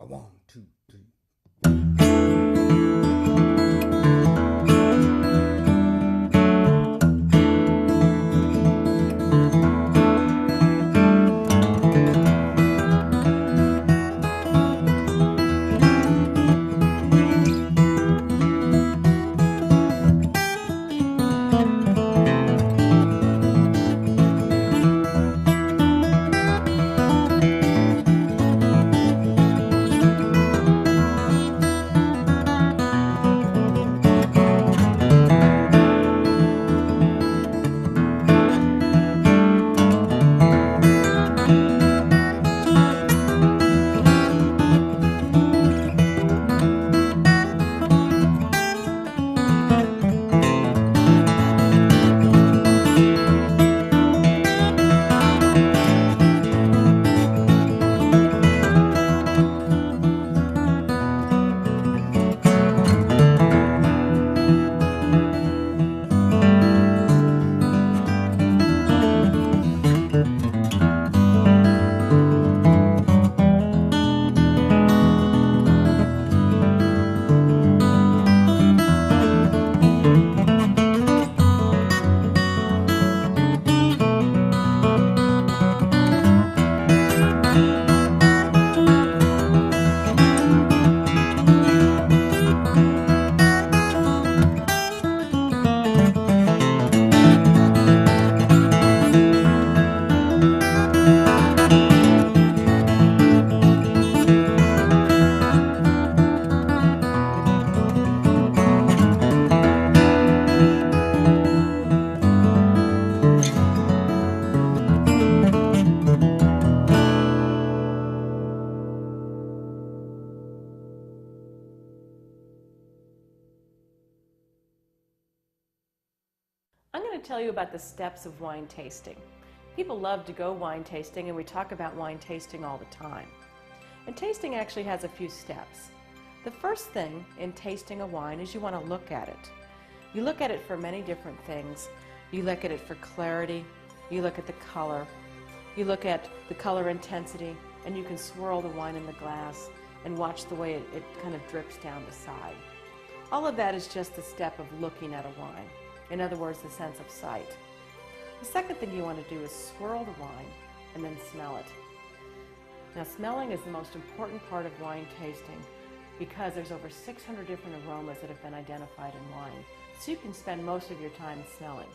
A one, two, three. I'm going to tell you about the steps of wine tasting. People love to go wine tasting, and we talk about wine tasting all the time. And tasting actually has a few steps. The first thing in tasting a wine is you want to look at it. You look at it for many different things. You look at it for clarity, you look at the color, you look at the color intensity, and you can swirl the wine in the glass and watch the way it kind of drips down the side. All of that is just the step of looking at a wine. In other words, the sense of sight. The second thing you want to do is swirl the wine and then smell it. Now, smelling is the most important part of wine tasting because there's over 600 different aromas that have been identified in wine. So you can spend most of your time smelling.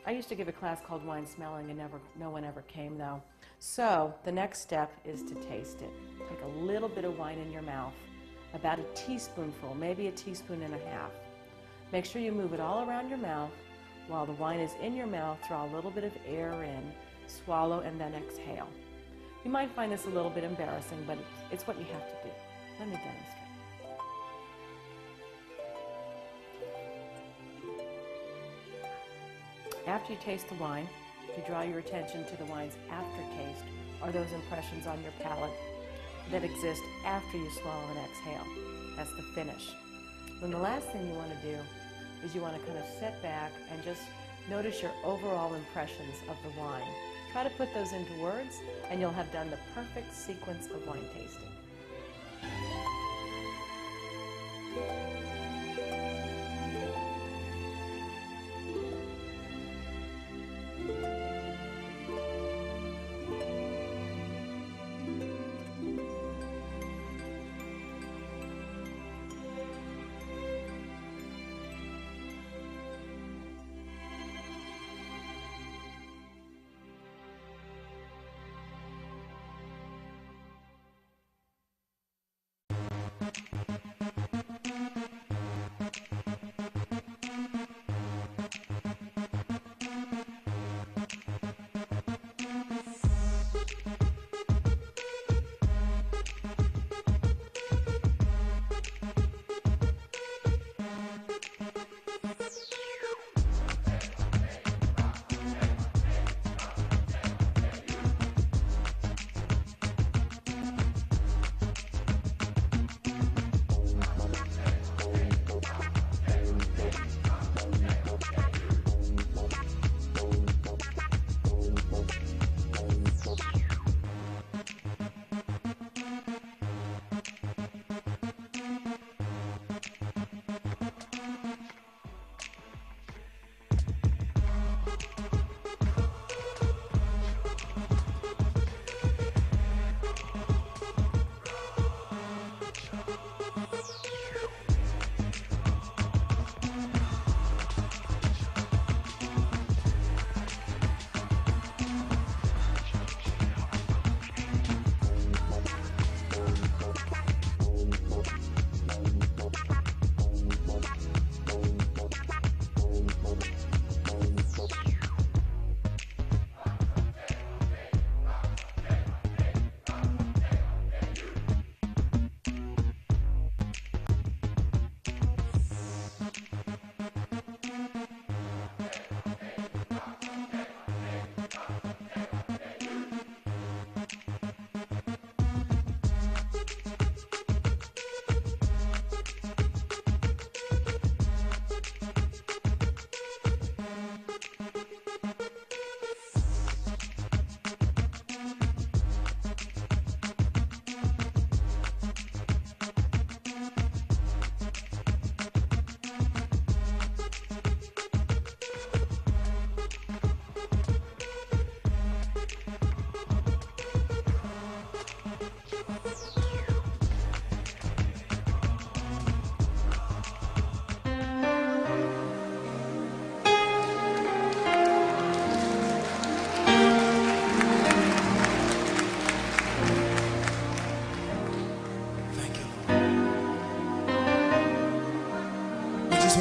I used to give a class called Wine Smelling, and no one ever came though. So the next step is to taste it. Take a little bit of wine in your mouth, about a teaspoonful, maybe a teaspoon and a half. Make sure you move it all around your mouth. While the wine is in your mouth, draw a little bit of air in, swallow, and then exhale. You might find this a little bit embarrassing, but it's what you have to do. Let me demonstrate. After you taste the wine, you draw your attention to the wine's aftertaste, or those impressions on your palate that exist after you swallow and exhale. That's the finish. Then the last thing you want to do is you want to kind of sit back and just notice your overall impressions of the wine. Try to put those into words, and you'll have done the perfect sequence of wine tasting.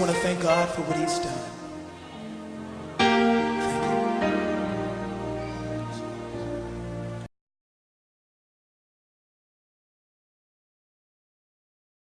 want to thank God for what he's done.